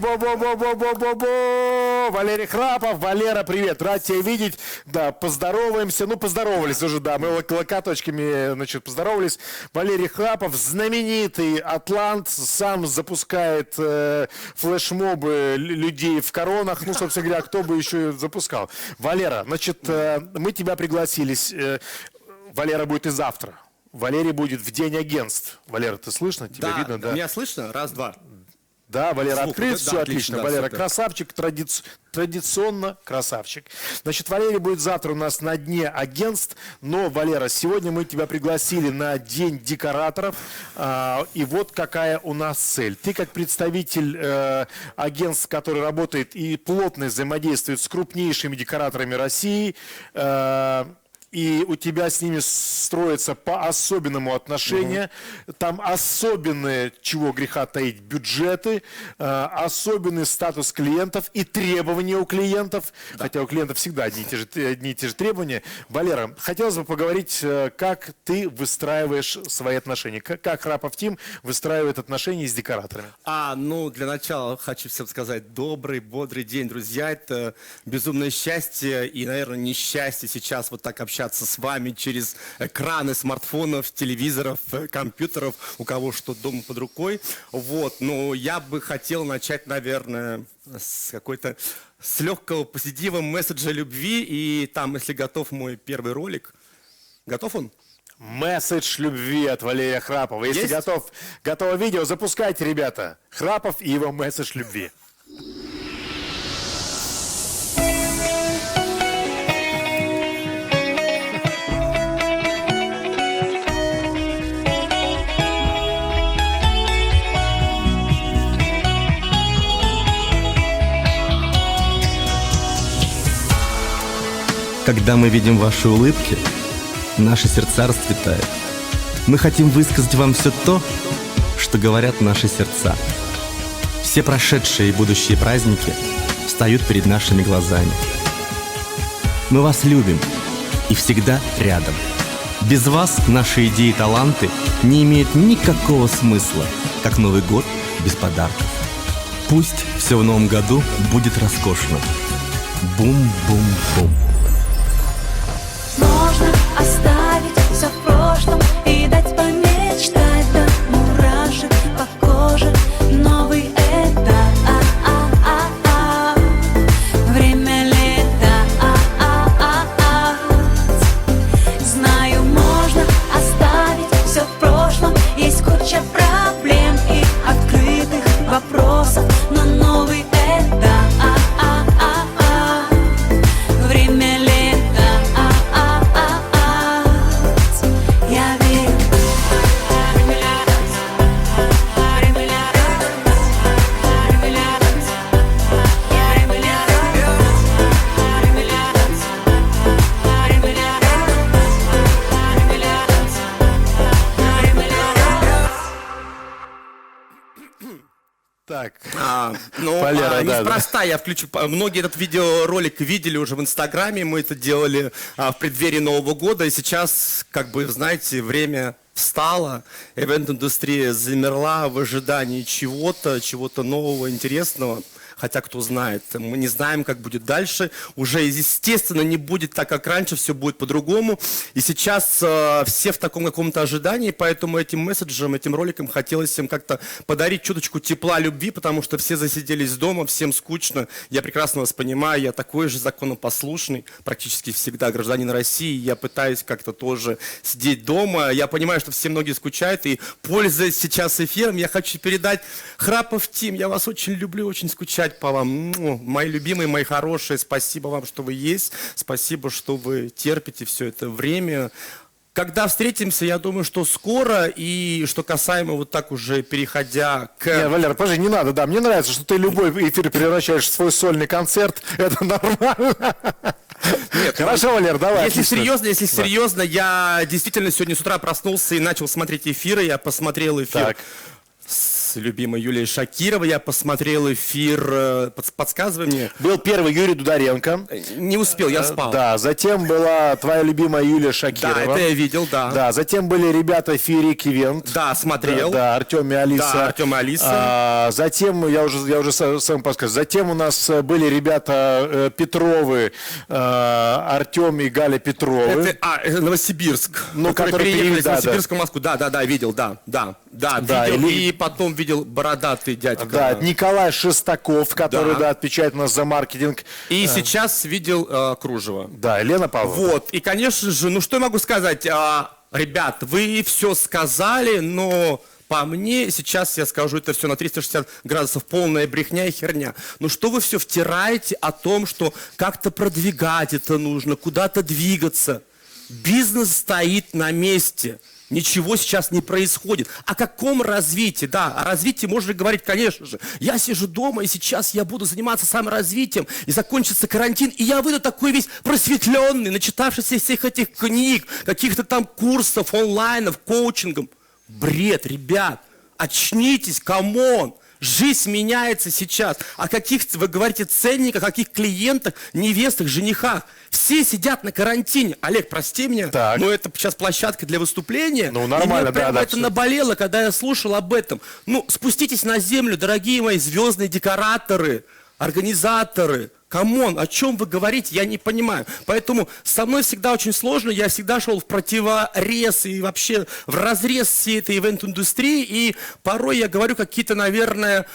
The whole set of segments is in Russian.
Бо-бо-бо-бо-бо-бо-бо! Валерий Храпов. Валера, привет, рад тебя видеть. Да, поздороваемся. Ну, поздоровались уже, да, мы локоточками, значит, поздоровались. Валерий Храпов, знаменитый атлант, сам запускает флешмобы людей в коронах. Ну, собственно говоря, кто бы еще запускал. Валера, значит, мы тебя пригласили. Валера будет и завтра. Валерий будет в День агентств. Валера, ты слышно? Тебя видно, да? Меня слышно? Раз, два. Да, Валера Звук, открыт, да, все отлично. да, Валера супер. красавчик, традиционно красавчик. Значит, Валерий будет завтра у нас на Дне агентств, но, Валера, сегодня мы тебя пригласили на День декораторов, и вот какая у нас цель. Ты как представитель агентств, который работает и плотно взаимодействует с крупнейшими декораторами России, и у тебя с ними строится по-особенному отношение. Там особенные, чего греха таить, бюджеты, особенный статус клиентов и требования у клиентов. Да. Хотя у клиентов всегда одни и те же требования. Валера, хотелось бы поговорить, как ты выстраиваешь свои отношения. Как Храпов Тим выстраивает отношения с декораторами? Ну, для начала хочу всем сказать добрый, бодрый день, друзья. Это безумное счастье и, наверное, несчастье сейчас вот так общаться с вами через экраны смартфонов, телевизоров, компьютеров, у кого что дома под рукой. Вот, но я бы хотел начать, наверное, с легкого позитива месседжа любви. И там, если готов мой первый ролик. Готов он? Месседж любви от Валерия Храпова. Если готово видео, запускайте, ребята. Храпов и его месседж любви. Когда мы видим ваши улыбки, наши сердца расцветают. Мы хотим высказать вам все то, что говорят наши сердца. Все прошедшие и будущие праздники встают перед нашими глазами. Мы вас любим и всегда рядом. Без вас наши идеи и таланты не имеют никакого смысла, как Новый год без подарков. Пусть все в новом году будет роскошно. Бум-бум-бум. Можно оставить все в прошлом и дать помечтать до мурашек по коже. Новый этап, время летать. Знаю, можно оставить все в прошлом. Есть куча проблем и открытых вопросов, но новый этап, время летать. Так. Валера, неспроста я включу. Многие этот видеоролик видели уже в Инстаграме. Мы это делали в преддверии Нового года. И сейчас, знаете, время встало. Ивент-индустрия замерла в ожидании чего-то нового, интересного. Хотя, кто знает, мы не знаем, как будет дальше. Уже, естественно, не будет так, как раньше, все будет по-другому. И сейчас все в таком каком-то ожидании, поэтому этим месседжем, этим роликом хотелось им как-то подарить чуточку тепла, любви, потому что все засиделись дома, всем скучно. Я прекрасно вас понимаю, я такой же законопослушный, практически всегда гражданин России. Я пытаюсь как-то тоже сидеть дома. Я понимаю, что все многие скучают, и, пользуясь сейчас эфиром, я хочу передать: Храпов Тим, я вас очень люблю, очень скучать по вам. Мои любимые, мои хорошие, спасибо вам, что вы есть. Спасибо, что вы терпите все это время. Когда встретимся, я думаю, что скоро. И что касаемо вот так уже переходя к... Нет, Валера, подожди, не надо, да. Мне нравится, что ты любой эфир превращаешь в свой сольный концерт. Это нормально. Нет, хорошо, Валер, давай. Если серьезно, я действительно сегодня с утра проснулся и начал смотреть эфиры. Я посмотрел эфир с с любимой Юлией Шакировой. Я посмотрел эфир, подсказывай мне. Был первый Юрий Дударенко. Не успел, я спал. Да, затем была твоя любимая Юлия Шакирова. Да, это я видел, да. Да, затем были ребята Феерик Ивент. Да, смотрел. Да, Артем и Алиса. Да, Артем и Алиса. Затем, я уже сам подсказал, затем у нас были ребята Петровы, Артем и Галя Петровы. Это Новосибирск. Ну, которые которые переехали из да, Новосибирска в Москву. Да, видел, да, видел. И потом видел бородатый дядька. Да, Николай Шестаков, который, отвечает у нас за маркетинг. И сейчас видел Кружева. Да, Лена Павлова. Вот, и, конечно же, ну что я могу сказать? Ребят, вы все сказали, но по мне, сейчас я скажу, это все на 360 градусов полная брехня и херня. Но что вы все втираете о том, что как-то продвигать это нужно, куда-то двигаться? Бизнес стоит на месте. Ничего сейчас не происходит. О каком развитии? Да, о развитии можно говорить, конечно же. Я сижу дома, и сейчас я буду заниматься саморазвитием, и закончится карантин, и я выйду такой весь просветленный, начитавшийся всех этих книг, каких-то там курсов, онлайнов, коучингом. Бред, ребят, очнитесь, камон. Жизнь меняется сейчас. О каких, вы говорите, ценниках, о каких клиентах, невестах, женихах. Все сидят на карантине. Олег, прости меня, но это сейчас площадка для выступления. Ну, нормально, и мне прямо это все. наболело, когда я слушал об этом. Ну, спуститесь на землю, дорогие мои звездные декораторы, организаторы. Камон, о чем вы говорите, я не понимаю. Поэтому со мной всегда очень сложно, я всегда шел в противорез и вообще в разрез всей этой ивент-индустрии, и порой я говорю какие-то, наверное,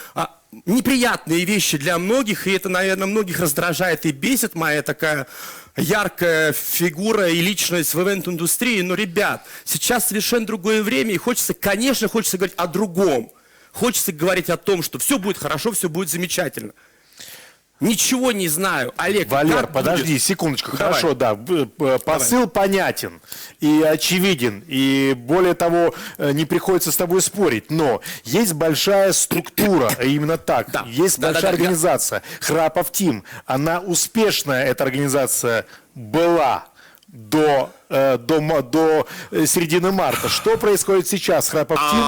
неприятные вещи для многих, и это, наверное, многих раздражает и бесит, моя такая яркая фигура и личность в ивент-индустрии. Но, ребят, сейчас совершенно другое время, и хочется, конечно, хочется говорить о другом. Хочется говорить о том, что все будет хорошо, все будет замечательно. Ничего не знаю. Олег, Валер, подожди, будет? секундочку. Давай. Хорошо, да. Посыл понятен и очевиден. И более того, не приходится с тобой спорить. Но есть большая структура, именно так. Да. Есть большая организация. Храпов Тим. Она успешная, эта организация, была до середины марта. Что происходит сейчас, Храпов Тим?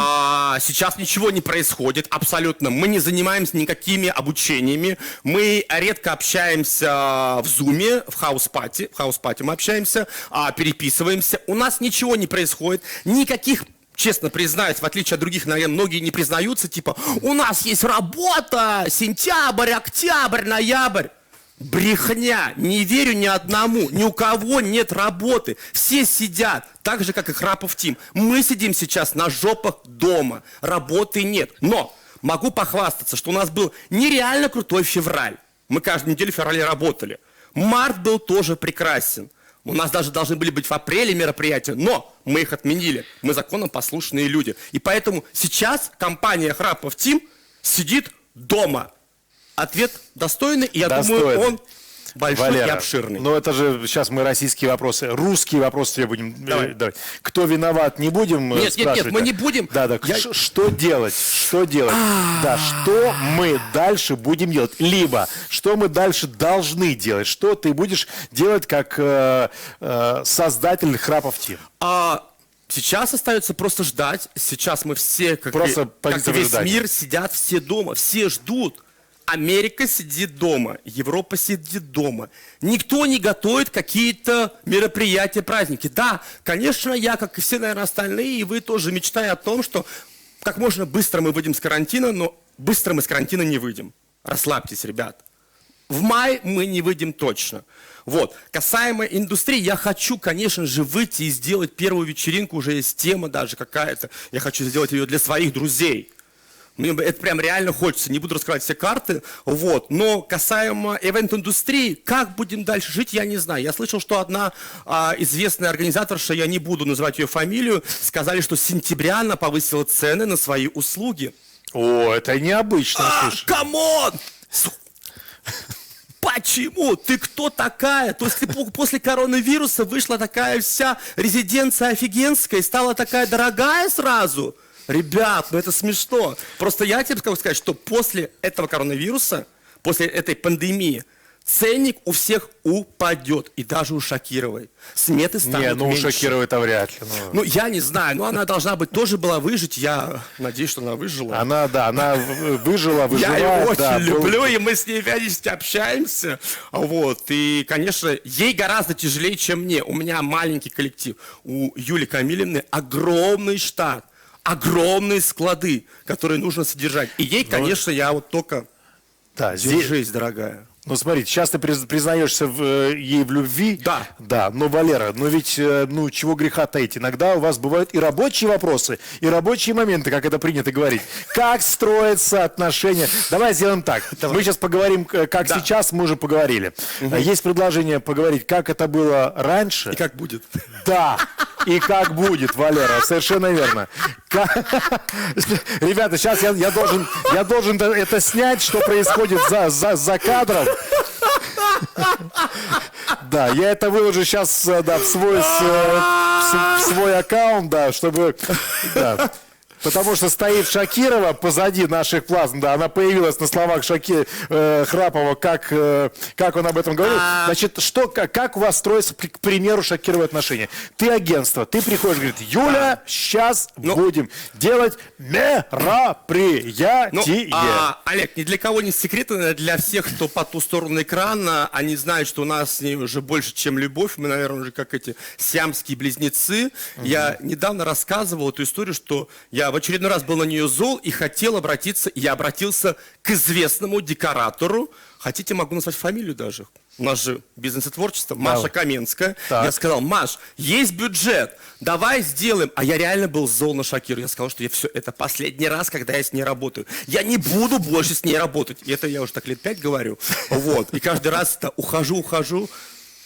Сейчас ничего не происходит, абсолютно. Мы не занимаемся никакими обучениями. Мы редко общаемся в Зуме, в хаус-пати. В хаус-пати мы общаемся, переписываемся. У нас ничего не происходит. Никаких, честно признаюсь, в отличие от других, наверное, многие не признаются, типа, у нас есть работа, сентябрь, октябрь, ноябрь. Брехня, не верю ни одному, ни у кого нет работы, все сидят, так же, как и Храпов Тим. Мы сидим сейчас на жопах дома, работы нет, но могу похвастаться, что у нас был нереально крутой февраль, мы каждую неделю в феврале работали, март был тоже прекрасен, у нас даже должны были быть в апреле мероприятия, но мы их отменили, мы законопослушные люди, и поэтому сейчас компания Храпов Тим сидит дома. Ответ достойный, и я думаю, он большой, Валера, и обширный. Но это же сейчас мы российские вопросы. Русские вопросы тебе будем давай. Кто виноват, не будем спрашивать. Нет, мы не будем. Да. Что делать? Что делать? Да, что мы дальше будем делать? Либо, что мы дальше должны делать? Что ты будешь делать как создатель Храпов Тим? Сейчас остается просто ждать. Сейчас мы все, как и весь мир, сидят все дома. Все ждут. Америка сидит дома, Европа сидит дома. Никто не готовит какие-то мероприятия, праздники. Да, конечно, я, как и все, наверное, остальные, и вы тоже мечтаете о том, что как можно быстро мы выйдем с карантина, но быстро мы с карантина не выйдем. Расслабьтесь, ребят. В мае мы не выйдем точно. Вот. Касаемо индустрии, я хочу, конечно же, выйти и сделать первую вечеринку, уже есть тема даже какая-то. Я хочу сделать ее для своих друзей. Мне это прям реально хочется, не буду раскрывать все карты, вот. Но касаемо ивент-индустрии, как будем дальше жить, я не знаю. Я слышал, что одна известная организаторша, я не буду называть ее фамилию, сказали, что с сентября она повысила цены на свои услуги. О, это необычно, слушай. Камон! Почему? Ты кто такая? То есть ты после коронавируса вышла такая вся резиденция офигенская и стала такая дорогая сразу? Ребят, ну это смешно. Просто я тебе могу сказать, что после этого коронавируса, после этой пандемии, ценник у всех упадет, и даже у Шакировой. Сметы станут Не, ну у меньше. Шакировой-то вряд ли. Ну, я не знаю, но она должна быть, тоже была выжить, я надеюсь, что она выжила. Она выжила, Я выживает. ее очень да, люблю, и мы с ней периодически общаемся. Вот. И, конечно, ей гораздо тяжелее, чем мне. У меня маленький коллектив. У Юли Камилевны огромный штат, огромные склады, которые нужно содержать. И ей, конечно, я вот только Да, держись, дорогая. Ну, смотри, сейчас ты признаешься ей в любви. Да. Да, но, Валера, ну ведь, ну, чего греха таить. Иногда у вас бывают и рабочие вопросы, и рабочие моменты, как это принято говорить. Как строятся отношения? Давай сделаем так. Мы сейчас поговорим, как сейчас, мы уже поговорили. Есть предложение поговорить, как это было раньше. И как будет? Да, и как будет, Валера, совершенно верно. Ребята, сейчас я должен это снять, что происходит за кадром. Да, я это выложу сейчас в свой аккаунт, да, чтобы... Да. Потому что стоит Шакирова позади наших плазм, да, она появилась на словах Храпова, как он об этом говорил. Значит, как у вас строится, к примеру, Шакировые отношения? Ты агентство, ты приходишь, говорит, Юля, сейчас будем делать мероприятие. Олег, ни для кого не секрет, для всех, кто по ту сторону экрана, они знают, что у нас с ней уже больше, чем любовь. Мы, наверное, уже как эти сиамские близнецы. Я недавно рассказывал эту историю, что я в очередной раз был на нее зол и хотел обратиться, я обратился к известному декоратору. Хотите, могу назвать фамилию даже. У нас же бизнес и творчество. Маша Каменская. Так. Я сказал, Маш, есть бюджет, давай сделаем. А я реально был зол на Шакиру. Я сказал, что это последний раз, когда я с ней работаю. Я не буду больше с ней работать. И это я уже так лет 5 говорю. Вот. И каждый раз ухожу.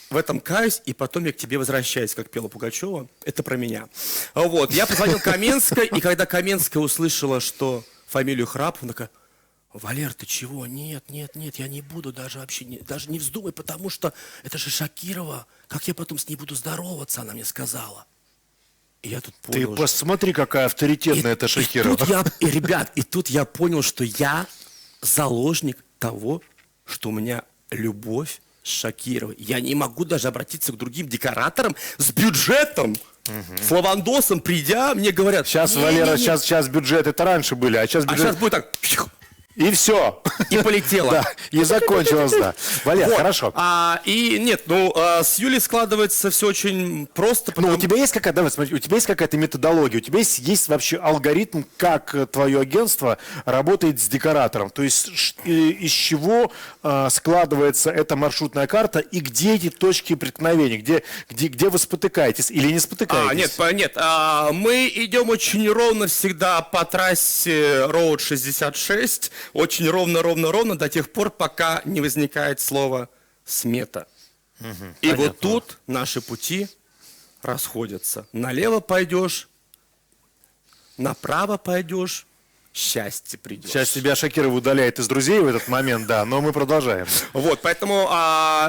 В этом каюсь, и потом я к тебе возвращаюсь, как пела Пугачева. Это про меня. Вот. Я позвонил Каменской, и когда Каменская услышала, что фамилию Храпов, она такая, Валер, ты чего? Нет, я не буду даже вообще, даже не вздумай, потому что это же Шакирова. Как я потом с ней буду здороваться, она мне сказала. И я тут Ты понял, посмотри, какая авторитетная эта Шакирова. Ребят, и тут я понял, что я заложник того, что у меня любовь с Шакировой. Я не могу даже обратиться к другим декораторам с бюджетом. С Лавандосом придя, мне говорят... Сейчас, Валера, сейчас бюджеты это раньше были, а сейчас А бюджет... сейчас будет так... И все. И полетело. Да, и закончилось, да. Валер, Вот. хорошо. И нет, с Юлей складывается все очень просто. Ну, у тебя есть какая-то, давай, смотри, у тебя есть какая-то методология, у тебя есть вообще алгоритм, как твое агентство работает с декоратором? То есть из чего складывается эта маршрутная карта и где эти точки преткновения, где вы спотыкаетесь или не спотыкаетесь? Нет. Мы идем очень ровно всегда по трассе Road 66, очень ровно до тех пор, пока не возникает слово смета. И понятно. вот тут наши пути расходятся. Налево пойдешь, направо пойдешь, счастье придет. Сейчас тебя Шакирова удаляет из друзей в этот момент, да, но мы продолжаем. Вот, поэтому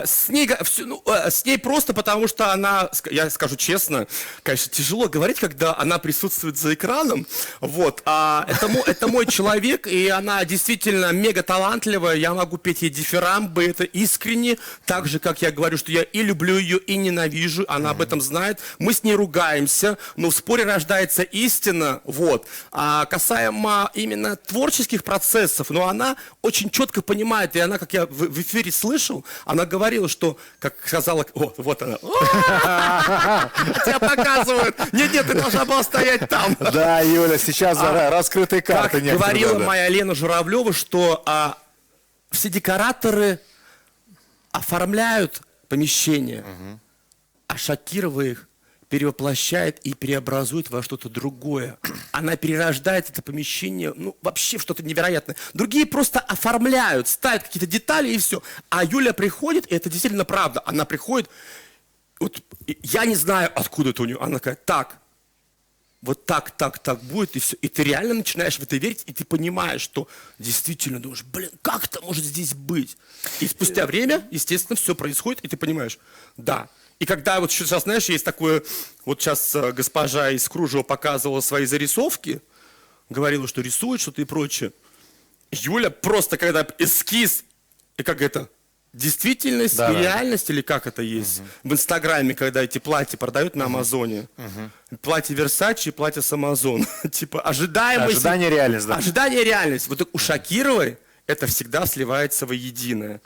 с ней просто потому, что она, я скажу честно, конечно, тяжело говорить, когда она присутствует за экраном. Вот, это мой человек, и она действительно мега талантливая. Я могу петь ей дифирамбы, это искренне, так же, как я говорю, что я и люблю ее, и ненавижу. Она об этом знает. Мы с ней ругаемся, но в споре рождается истина. Вот. А касаемо именно творческих процессов, но она очень четко понимает, и она, как я в эфире слышал, она говорила, что, как сказала, вот она, тебя показывают, нет, ты должна была стоять там. Да, Юля, сейчас раскрытые карты. Как говорила моя Лена Журавлева, что все декораторы оформляют помещения, а Шакирова их перевоплощает и преобразует во что-то другое. Она перерождает это помещение, вообще в что-то невероятное. Другие просто оформляют, ставят какие-то детали и все. А Юля приходит, и это действительно правда, она приходит, вот я не знаю, откуда это у нее, она такая, вот так будет, и все. И ты реально начинаешь в это верить, и ты понимаешь, что действительно думаешь, как это может здесь быть? И спустя время, естественно, все происходит, и ты понимаешь, да. И когда вот сейчас, знаешь, есть такое, вот сейчас госпожа из Кружева показывала свои зарисовки, говорила, что рисует что-то и прочее. Юля просто, когда эскиз, и как это, действительность Да, и да. реальность, или как это есть в Инстаграме, когда эти платья продают на Амазоне. Платье Версачи и платье с Амазон. Типа ожидаемость. Ожидание, реальность, да. Ожидание и реальность. Вот у Шакировой это всегда сливается воедино.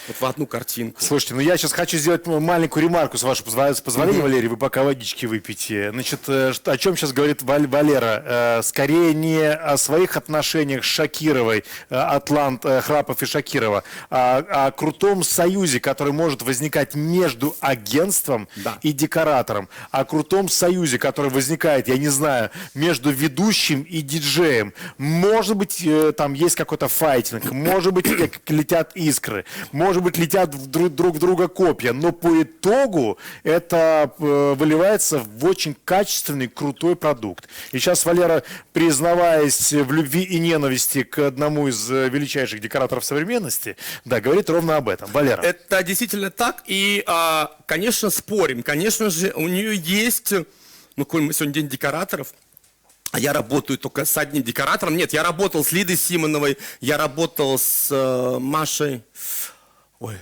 Вот в одну картинку. Слушайте, ну я сейчас хочу сделать маленькую ремарку, с вашего позволения, Валерий, вы пока водички выпьете. Значит, о чем сейчас говорит Валера? Скорее не о своих отношениях с Шакировой, Атлант, Храпов и Шакирова, а о крутом союзе, который может возникать между агентством и декоратором, о крутом союзе, который возникает, я не знаю, между ведущим и диджеем. Может быть, там есть какой-то файтинг, может быть, летят искры, может быть, летят друг в друга копья, но по итогу это выливается в очень качественный, крутой продукт. И сейчас Валера, признаваясь в любви и ненависти к одному из величайших декораторов современности, да, говорит ровно об этом. Валера. Это действительно так, и, конечно, спорим. Конечно же, у нее есть, ну, какой мы сегодня день декораторов, а я работаю только с одним декоратором. Нет, я работал с Лидой Симоновой, я работал с Машей... Ой,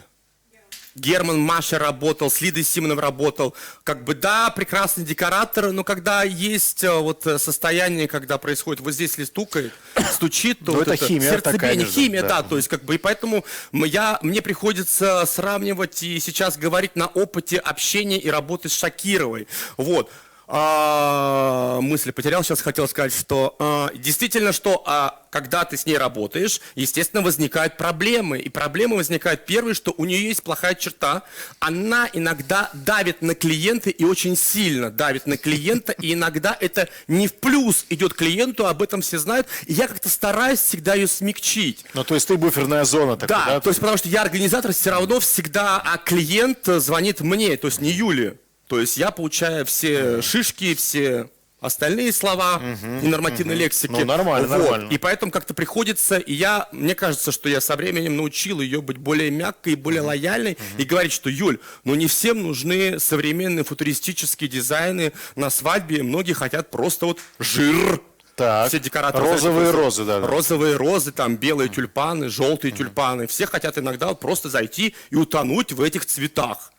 Герман, Маша работал, с Лидой Симоновой работал. Как бы, да, прекрасный декоратор, но когда есть вот состояние, когда происходит, вот здесь ли стучит, то вот это химия сердцебиение, такая, химия, да. да, то есть как бы, и поэтому мне приходится сравнивать и сейчас говорить на опыте общения и работы с Шакировой. Вот. Мысли потерял, сейчас хотел сказать, что действительно, что когда ты с ней работаешь, естественно, возникают проблемы. И проблемы возникают первые, что у нее есть плохая черта. Она иногда давит на клиента и очень сильно давит на клиента. И иногда это не в плюс идет клиенту, об этом все знают. И я как-то стараюсь всегда ее смягчить. Ну, то есть ты буферная зона такая, Да, да? то есть потому что я организатор все равно всегда, а клиент звонит мне, то есть не Юле. То есть я получаю все шишки, все остальные слова и нормативной лексики. Ну, нормально, Вот. нормально. И поэтому как-то приходится, и мне кажется, что я со временем научил ее быть более мягкой, более лояльной, и говорить, что, Юль, ну не всем нужны современные футуристические дизайны на свадьбе, многие хотят просто вот жир. Так, Все декораторы, розовые знаете, розы, да. розовые розы, там белые тюльпаны, желтые тюльпаны. Все хотят иногда вот просто зайти и утонуть в этих цветах.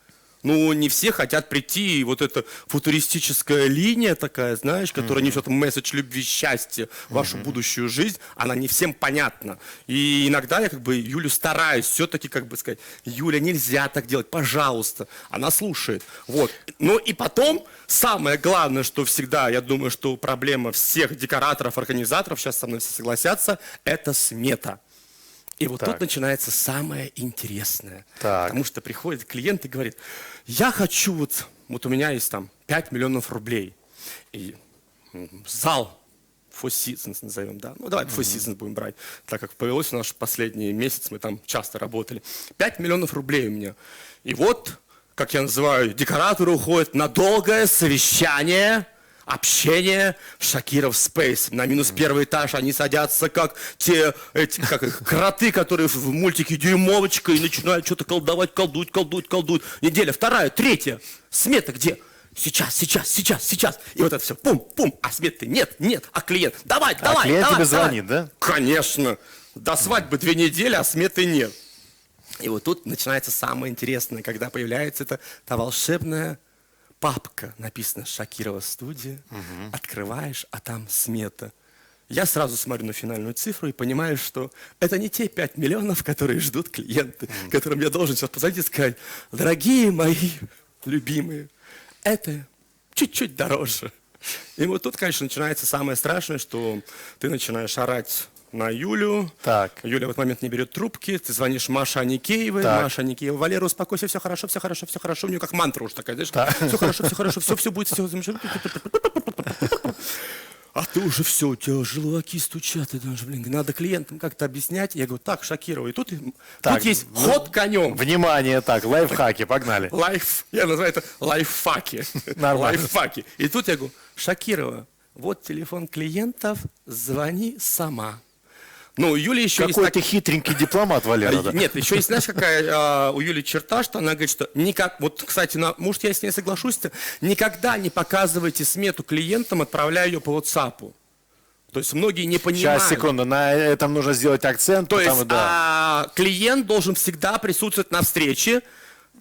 Ну, не все хотят прийти, и вот эта футуристическая линия такая, знаешь, которая несет месседж любви, счастья, вашу будущую жизнь, она не всем понятна. И иногда я как бы Юлю стараюсь все-таки как бы сказать, Юля, нельзя так делать, пожалуйста. Она слушает. Вот. Ну и потом, самое главное, что всегда, я думаю, что проблема всех декораторов, организаторов, сейчас со мной все согласятся, это смета. И вот тут начинается самое интересное. Так. Потому что приходит клиент и говорит, я хочу вот у меня есть там 5 миллионов рублей. И зал Four Seasons назовем, да. Ну, давай Four Seasons будем брать, так как повелось у нас последний месяц, мы там часто работали. 5 миллионов рублей у меня. И вот, как я называю, декораторы уходят на долгое совещание, общение в Шакиров Space. На минус первый этаж они садятся, как те как их, кроты, которые в мультике «Дюймовочка», и начинают что-то колдовать, колдуют. Неделя, вторая, третья. Смета где? Сейчас. И вот это все, пум, а сметы нет, а клиент, давай. Клиент тебе звонит, да? Конечно. До свадьбы 2 недели, а сметы нет. И вот тут начинается самое интересное, когда появляется та волшебная папка, написано «Шакирова студия», открываешь, а там смета. Я сразу смотрю на финальную цифру и понимаю, что это не те 5 миллионов, которые ждут клиенты, которым я должен сейчас позвонить и сказать, дорогие мои любимые, это чуть-чуть дороже. И вот тут, конечно, начинается самое страшное, что ты начинаешь орать на Юлю. Так. Юля в этот момент не берет трубки. Ты звонишь Маше Аникеевой. Так. Маша Аникеева, Валера, успокойся, все хорошо. У нее как мантра уж такая, знаешь? Так. Все хорошо, все будет, все замечательно. А ты уже все, у тебя желваки стучат. Ты думаешь, блин, надо клиентам как-то объяснять. Я говорю, так, Шакирова. И тут есть ход конем. Внимание, так, лайфхаки, погнали. Я называю это лайфхаки. Лайфхаки. И тут я говорю, Шакирова, вот телефон клиентов, звони сама. Ну, у Юли еще Какой есть... ты хитренький дипломат, Валера. Да? Нет, еще есть, знаешь, какая у Юли черта, что она говорит, что вот, кстати, может, я с ней соглашусь, никогда не показывайте смету клиентам, отправляя ее по WhatsApp. То есть многие не понимают. Сейчас, секунду, на этом нужно сделать акцент. То потому, есть да. клиент должен всегда присутствовать на встрече.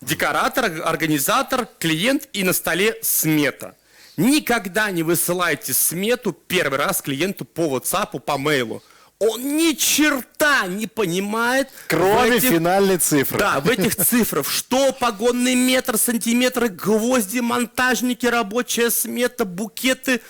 Декоратор, организатор, клиент и на столе смета. Никогда не высылайте смету первый раз клиенту по WhatsApp, по мейлу. Он ни черта не понимает. Кроме финальной цифры. Да, в этих цифрах. Что погонный метр, сантиметры, гвозди, монтажники, рабочая смета, букеты.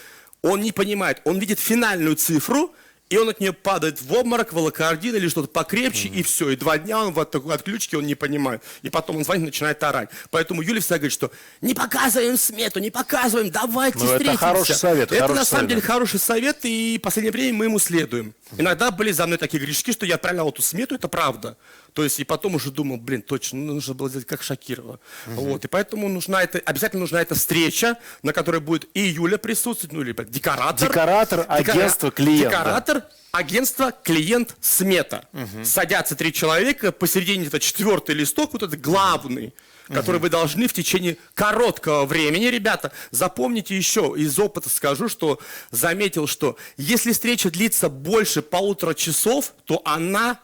Он не понимает. Он видит финальную цифру, и он от нее падает в обморок, волокордин или что-то покрепче, и все. И 2 дня он в такой отключке, он не понимает. И потом он звонит, начинает орать. Поэтому Юля всегда говорит, что не показываем смету, не показываем, давайте встретимся. Это хороший совет. Это на самом деле хороший совет, и в последнее время мы ему следуем. Иногда были за мной такие грешки, что я отправлял эту смету, это правда. То есть, и потом уже думал, блин, точно, нужно было сделать как Шакирова. Вот, и поэтому обязательно нужна эта встреча, на которой будет и Юля присутствовать, ну, либо Декоратор, агентство, клиент. Декоратор, агентство, клиент, смета. Садятся 3 человека, посередине это 4-й листок, вот это главный, который вы должны в течение короткого времени, ребята, запомните еще, из опыта скажу, что заметил, что если встреча длится больше 1,5 часов, то она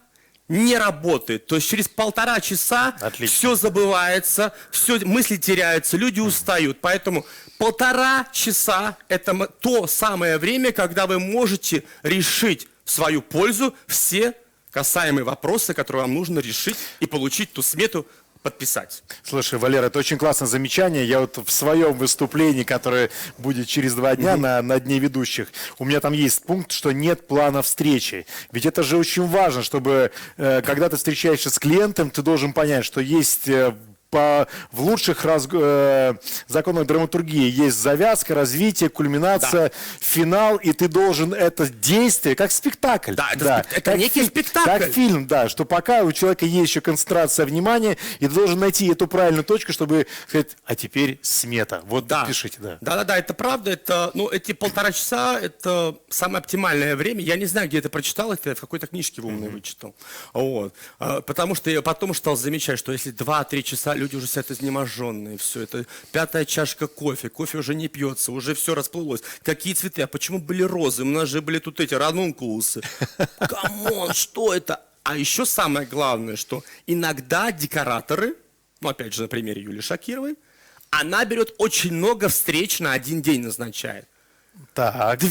не работает. То есть через 1,5 часа все забывается, все, мысли теряются, люди устают. Поэтому 1,5 часа – это то самое время, когда вы можете решить в свою пользу все касаемые вопросы, которые вам нужно решить и получить ту смету, подписать. Слушай, Валера, это очень классное замечание. Я вот в своем выступлении, которое будет через 2 дня на Дне ведущих, у меня там есть пункт, что нет плана встречи. Ведь это же очень важно, чтобы, когда ты встречаешься с клиентом, ты должен понять, что есть... В лучших законах драматургии есть завязка, развитие, кульминация, финал, и ты должен это действие, как спектакль. Да, это некий спектакль. Как фильм, да, что пока у человека есть еще концентрация внимания, и ты должен найти эту правильную точку, чтобы сказать, а теперь смета. Вот пишите, да. Да, это правда. Это, эти 1,5 часа, это самое оптимальное время. Я не знаю, где это прочитал, это в какой-то книжке умной вычитал. Вот. Потому что я потом стал замечать, что если 2-3 часа люди уже сидят изнеможенные, все, это 5-я чашка кофе уже не пьется, уже все расплылось. Какие цветы? А почему были розы? У нас же были тут эти ранункулусы. Камон, что это? А еще самое главное, что иногда декораторы, опять же на примере Юлии Шакировой, она берет очень много встреч на один день назначает. Так. 2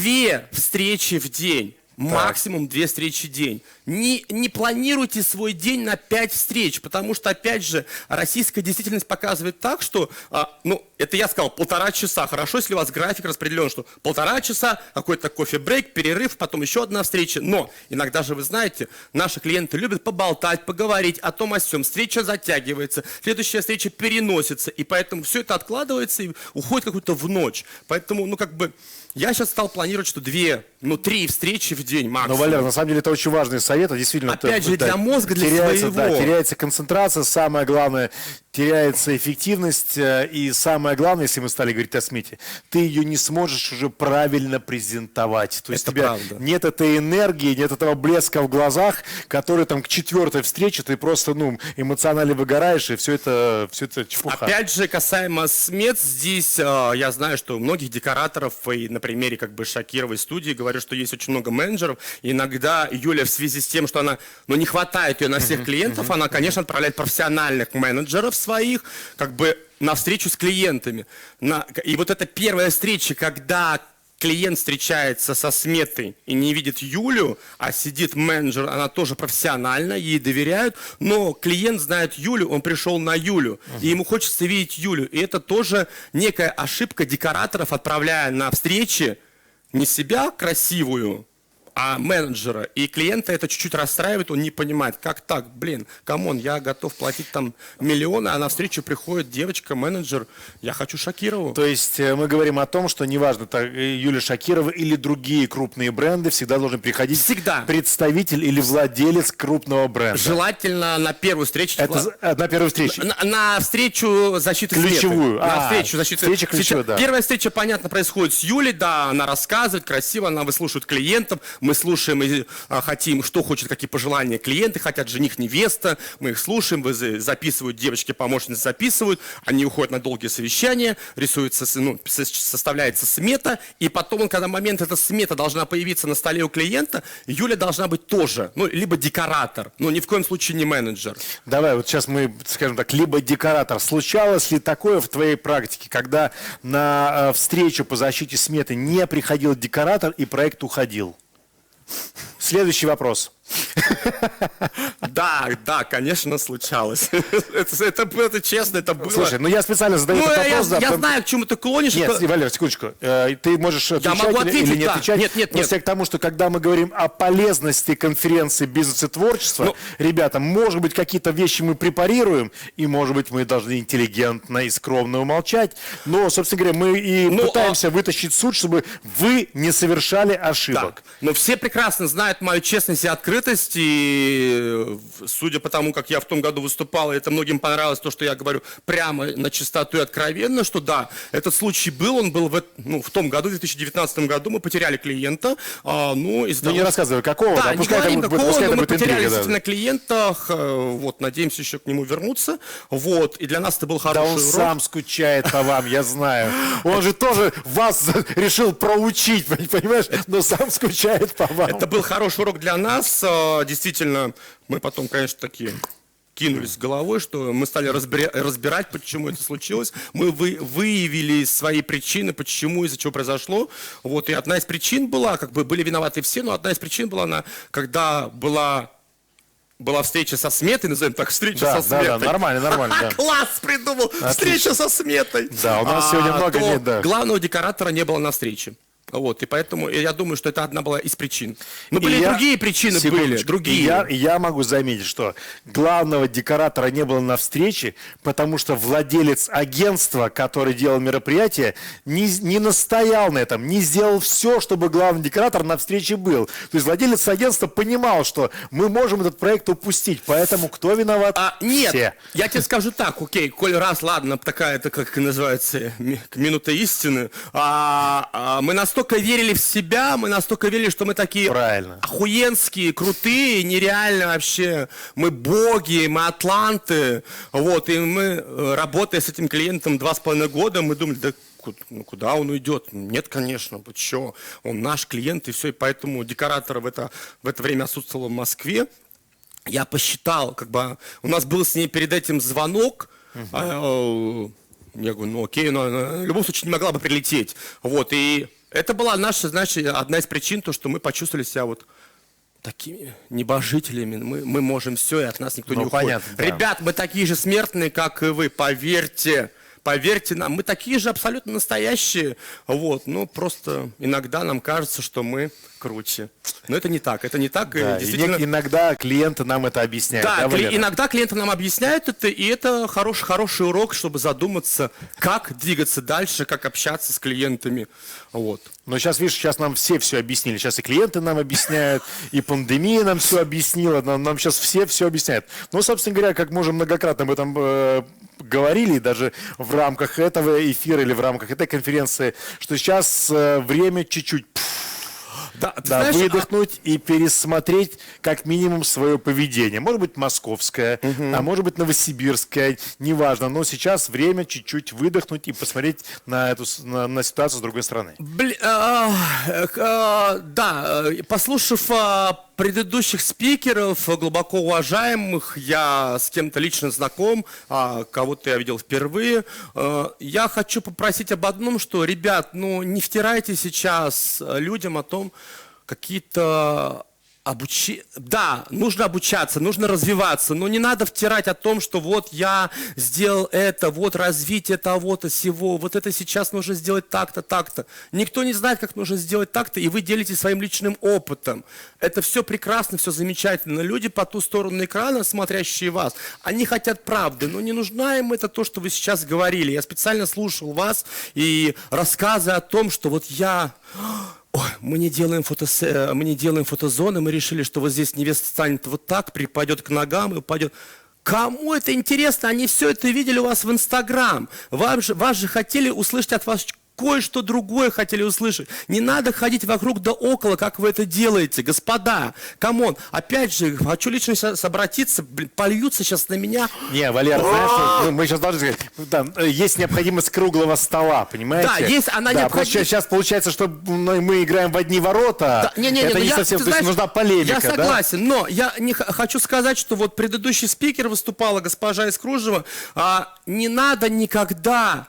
встречи в день. Максимум 2 встречи в день. Не планируйте свой день на 5 встреч, потому что, опять же, российская действительность показывает так, что, это я сказал, 1,5 часа. Хорошо, если у вас график распределен, что 1,5 часа, какой-то кофе-брейк, перерыв, потом еще 1 встреча. Но иногда же, вы знаете, наши клиенты любят поболтать, поговорить о том, о сём. Встреча затягивается, следующая встреча переносится, и поэтому все это откладывается и уходит какую-то в ночь. Поэтому, я сейчас стал планировать, что 3 встречи в день максимум. Но, Валер, на самом деле это очень важный совет. Действительно, опять же, для мозга, для теряется, своего. Теряется концентрация, самое главное, теряется эффективность. И самое главное, если мы стали говорить о смете, ты ее не сможешь уже правильно презентовать. То есть у тебя нет этой энергии, нет этого блеска в глазах, который там к 4-й встрече ты просто эмоционально выгораешь, и все это чепуха. Опять же, касаемо смет, здесь я знаю, что у многих декораторов, и на примере Шакировой студии, говорю, что есть очень много менеджеров. И иногда Юля в связи с тем, что она, не хватает ее на всех клиентов, она, конечно, отправляет профессиональных менеджеров своих, на встречу с клиентами. И вот эта первая встреча, когда клиент встречается со сметой и не видит Юлю, а сидит менеджер, она тоже профессиональна, ей доверяют, но клиент знает Юлю, он пришел на Юлю, и ему хочется видеть Юлю. И это тоже некая ошибка декораторов, отправляя на встречи не себя красивую, а менеджера. И клиента это чуть-чуть расстраивает, он не понимает, как так, камон, я готов платить там миллионы, а на встречу приходит девочка, менеджер, я хочу Шакирову. То есть мы говорим о том, что неважно, Юлия Шакирова или другие крупные бренды, всегда должен приходить представитель или владелец крупного бренда. Желательно на первую встречу. На первую встречу. На встречу защиты ключевую. Сметы. На встречу защиты. Встреча ключевая, да. Первая встреча, понятно, происходит с Юлей, да, она рассказывает красиво, она выслушивает клиентов, мы слушаем и хотим, что хочет, какие пожелания клиенты хотят, жених, невеста, мы их слушаем, записывают, девочки-помощницы записывают, они уходят на долгие совещания, рисуется, составляется смета, и потом, когда момент эта смета должна появиться на столе у клиента, Юля должна быть тоже, либо декоратор, но ни в коем случае не менеджер. Давай, вот сейчас мы, скажем так, либо декоратор. Случалось ли такое в твоей практике, когда на встречу по защите сметы не приходил декоратор и проект уходил? Следующий вопрос. Да, конечно, случалось. Это честно, это было. Слушай, я специально задаю этот вопрос. Я знаю, к чему ты клонишь. Нет, Валера, секундочку. Ты можешь отвечать могу ответить, или не да. отвечать. Нет. Просто к тому, что когда мы говорим о полезности конференции бизнеса и творчества, ребята, может быть, какие-то вещи мы препарируем, и, может быть, мы должны интеллигентно и скромно умолчать. Но, собственно говоря, мы и пытаемся вытащить суть, чтобы вы не совершали ошибок. Да. Но все прекрасно знают мою честность и открытость. И судя по тому, как я в том году выступал, и это многим понравилось, то, что я говорю прямо на чистоту и откровенно, что да, этот случай был, он был в том году, в 2019 году, мы потеряли клиента. Не рассказывай, какого. Да, не говорим какого, но мы потеряли интрига, действительно клиента, надеемся еще к нему вернуться. И для нас это был хороший урок. Да он сам скучает по вам, я знаю. Он же тоже вас решил проучить, понимаешь, но сам скучает по вам. Это был хороший урок для нас. Действительно, мы потом, конечно, такие кинулись головой, что мы стали разбирать, почему это случилось. Мы выявили свои причины, почему, из-за чего произошло. И одна из причин была, были виноваты все, но одна из причин была, когда была встреча со сметой, назовем так, встреча со сметой. Да, нормально. Да. Класс придумал! Отлично. Встреча со сметой! Да, у нас сегодня много нет, да. Главного декоратора не было на встрече. И поэтому я думаю, что это одна была из причин. Но были другие причины, другие. Я могу заметить, что главного декоратора не было на встрече, потому что владелец агентства, который делал мероприятие, не настоял на этом, не сделал все, чтобы главный декоратор на встрече был. То есть владелец агентства понимал, что мы можем этот проект упустить, поэтому кто виноват? Нет, все. Я тебе скажу так, окей, ладно, такая-то, как называется, минута истины, мы настолько верили в себя, мы настолько верили, что мы такие охуенские, крутые, нереально вообще. Мы боги, мы атланты. И мы, работая с этим клиентом 2,5 года, мы думали, да куда он уйдет? Нет, конечно, что? Он наш клиент, и все. И поэтому декоратор в это время отсутствовал в Москве. Я посчитал, у нас был с ней перед этим звонок. Я говорю, окей, но в любом случае не могла бы прилететь. И это была наша, одна из причин, то, что мы почувствовали себя такими небожителями. Мы можем все, и от нас никто не уходит. Понятно, да. Ребят, мы такие же смертные, как и вы, поверьте. Поверьте нам, мы такие же абсолютно настоящие. Просто иногда нам кажется, что мы круче. Но это не так. Да, действительно... Иногда клиенты нам это объясняют. Да, иногда клиенты нам объясняют это, и это хороший урок, чтобы задуматься, как двигаться дальше, как общаться с клиентами. Но сейчас нам все объяснили. Сейчас и клиенты нам объясняют, и пандемия нам все объяснила. Нам сейчас все объясняют. Собственно говоря, как мы уже многократно об этом говорили, даже в рамках этого эфира или в рамках этой конференции, что сейчас время чуть-чуть выдохнуть и пересмотреть как минимум свое поведение. Может быть, московское, а может быть, новосибирское, неважно. Но сейчас время чуть-чуть выдохнуть и посмотреть на ситуацию с другой стороны. Послушав предыдущих спикеров, глубоко уважаемых, я с кем-то лично знаком, кого-то я видел впервые. Я хочу попросить об одном, что, ребят, не втирайте сейчас людям о том, какие-то Да, нужно обучаться, нужно развиваться, но не надо втирать о том, что я сделал это, развитие того-то, сего, это сейчас нужно сделать так-то, так-то. Никто не знает, как нужно сделать так-то, и вы делитесь своим личным опытом. Это все прекрасно, все замечательно. Люди по ту сторону экрана, смотрящие вас, они хотят правды, но не нужна им это то, что вы сейчас говорили. Я специально слушал вас и рассказы о том, что мы не делаем фотозоны, мы решили, что здесь невеста станет так, припадет к ногам и упадет. Кому это интересно? Они все это видели у вас в Инстаграм. Вас же хотели услышать от вас кое-что другое хотели услышать. Не надо ходить вокруг да около, как вы это делаете, господа. Камон, опять же, хочу лично сейчас обратиться, польются сейчас на меня. Не, Валер, знаешь, мы сейчас должны сказать, там, есть необходимость круглого стола, понимаете? Да, есть, она необходима. Сейчас получается, что мы играем в одни ворота, Да, это не совсем, то есть нужна полемика, я согласен, но я не хочу сказать, что вот предыдущий спикер выступала, госпожа из Кружева, не надо никогда,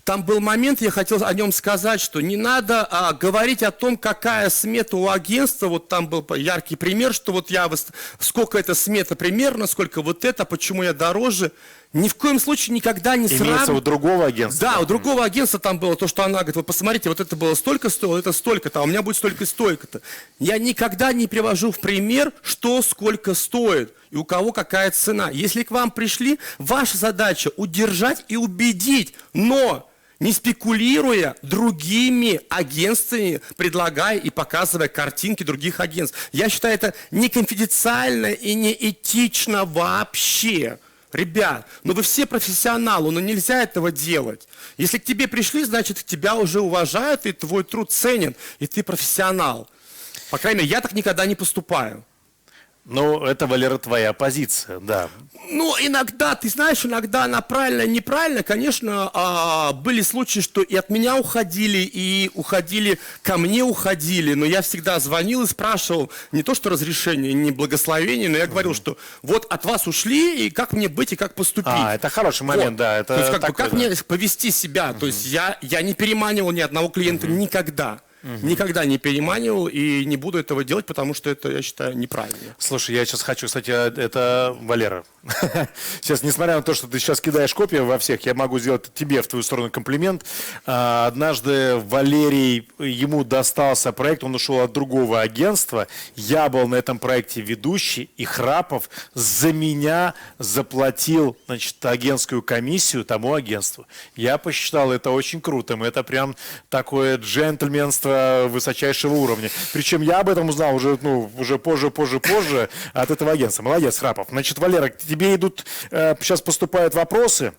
там был момент, я хотел о нем сказать, что не надо говорить о том, какая смета у агентства, вот там был яркий пример, что вот сколько это смета примерно, сколько вот это, почему я дороже. Ни в коем случае никогда не сравнивать. Имеется у другого агентства. Да, у другого агентства там было то, что она говорит, вот посмотрите, вот это было столько стоило, это столько-то, а у меня будет столько и столько-то. Я никогда не привожу в пример, что сколько стоит и у кого какая цена. Если к вам пришли, ваша задача удержать и убедить, но не спекулируя другими агентствами, предлагая и показывая картинки других агентств. Я считаю, это неконфиденциально и неэтично вообще. Ребят, ну вы все профессионалы, но нельзя этого делать. Если к тебе пришли, значит, тебя уже уважают, и твой труд ценен, и ты профессионал. По крайней мере, я так никогда не поступаю. Ну, это, Валера, твоя позиция, да. Ну, иногда, ты знаешь, иногда она правильно, неправильно. Конечно, были случаи, что и от меня уходили, и ко мне уходили. Но я всегда звонил и спрашивал не то, что разрешение, не благословение, но я говорил, что вот от вас ушли, и как мне быть, и как поступить. Это хороший момент, вот. да. Это то есть, такой, как мне повести себя. То есть, я не переманивал ни одного клиента никогда. Никогда не переманивал и не буду этого делать, потому что это, я считаю, неправильно. Слушай, я сейчас хочу, кстати, это Валера. Сейчас, несмотря на то, что ты сейчас кидаешь копии во всех, я могу сделать тебе в твою сторону комплимент. Однажды Валерий, ему достался проект, он ушел от другого агентства. Я был на этом проекте ведущий, и Храпов за меня заплатил, значит, агентскую комиссию тому агентству. Я посчитал это очень крутым. Это прям такое джентльменство высочайшего уровня. Причем я об этом узнал уже позже от этого агентства. Молодец, Храпов. Значит, Валера, к тебе идут, сейчас поступают вопросы.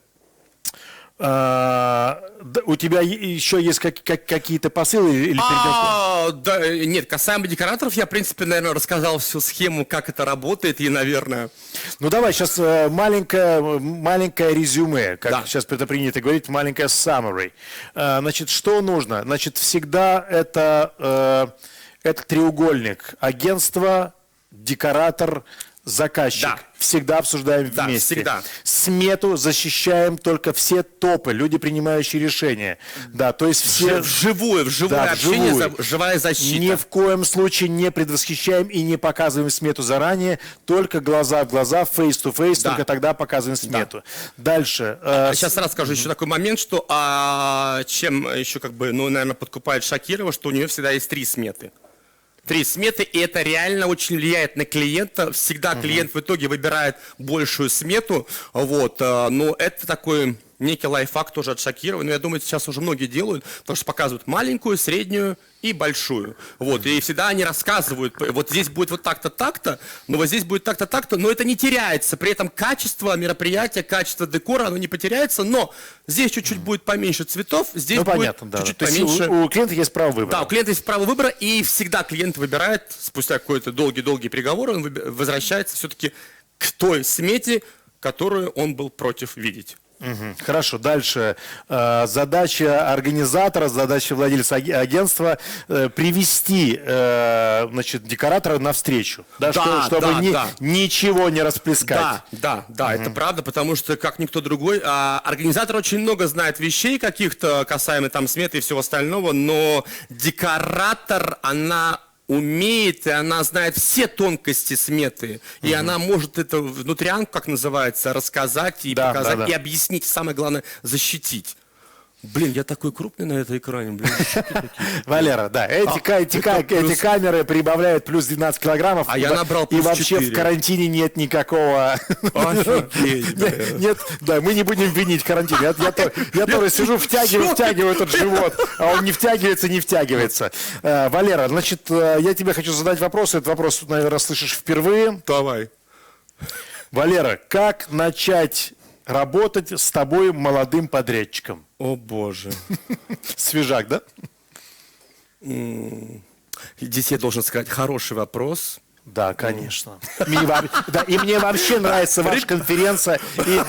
У тебя еще есть какие-то посылы? Или да, нет, касаемо декораторов, я, в принципе, наверное, рассказал всю схему, как это работает, и, наверное... Ну, давай сейчас маленькое резюме, как сейчас это принято говорить, маленькое summary. Значит, что нужно? Значит, всегда это треугольник. Агентство, декоратор, заказчик. Да. Всегда обсуждаем вместе. Всегда. Смету защищаем только все топы, люди, принимающие решения. Да, то есть все... Вживую общение, живая защита. Ни в коем случае не предвосхищаем и не показываем смету заранее, только глаза в глаза, face-to-face, только тогда показываем смету. Дальше. Сейчас сразу скажу еще такой момент, что чем еще наверное, подкупает Шакирова, что у нее всегда есть 3 сметы. 3 сметы, и это реально очень влияет на клиента. Всегда клиент в итоге выбирает большую смету. Вот. Но это такой некий лайфхак тоже от Шакировой. Но я думаю, сейчас уже многие делают, потому что показывают маленькую, среднюю и большую. Вот. И всегда они рассказывают, вот здесь будет вот так-то, так-то, но вот здесь будет так-то, так-то, но это не теряется. При этом качество мероприятия, качество декора, оно не потеряется, но здесь чуть-чуть будет поменьше цветов, здесь будет понятно, чуть-чуть да. поменьше. У клиента есть право выбора. Да, у клиента есть право выбора, и всегда клиент выбирает, спустя какой-то долгий-долгий переговор, он возвращается все-таки к той смете, которую он был против видеть. Хорошо, дальше. Задача организатора, задача владельца агентства привести, значит, декоратора навстречу, чтобы ничего не расплескать. Да, это правда, потому что, как никто другой, организатор очень много знает вещей каких-то касаемо там сметы и всего остального, но декоратор, она умеет, и она знает все тонкости сметы, и она может это внутрянку, как называется, рассказать и показать, и объяснить, самое главное, защитить. Блин, я такой крупный на этом экране, блин. Валера, да, эти камеры прибавляют плюс 12 килограммов. А я набрал плюс 4. И вообще в карантине нет никакого... Нет, да, мы не будем винить карантин. Я тоже сижу, втягиваю этот живот, а он не втягивается. Валера, значит, я тебе хочу задать вопрос. Этот вопрос, наверное, слышишь впервые. Давай. Валера, как начать работать с тобой молодым подрядчиком? О боже. Свежак, да? Здесь я должен сказать, хороший вопрос. Да, конечно. Да, и мне вообще нравится ваша конференция. И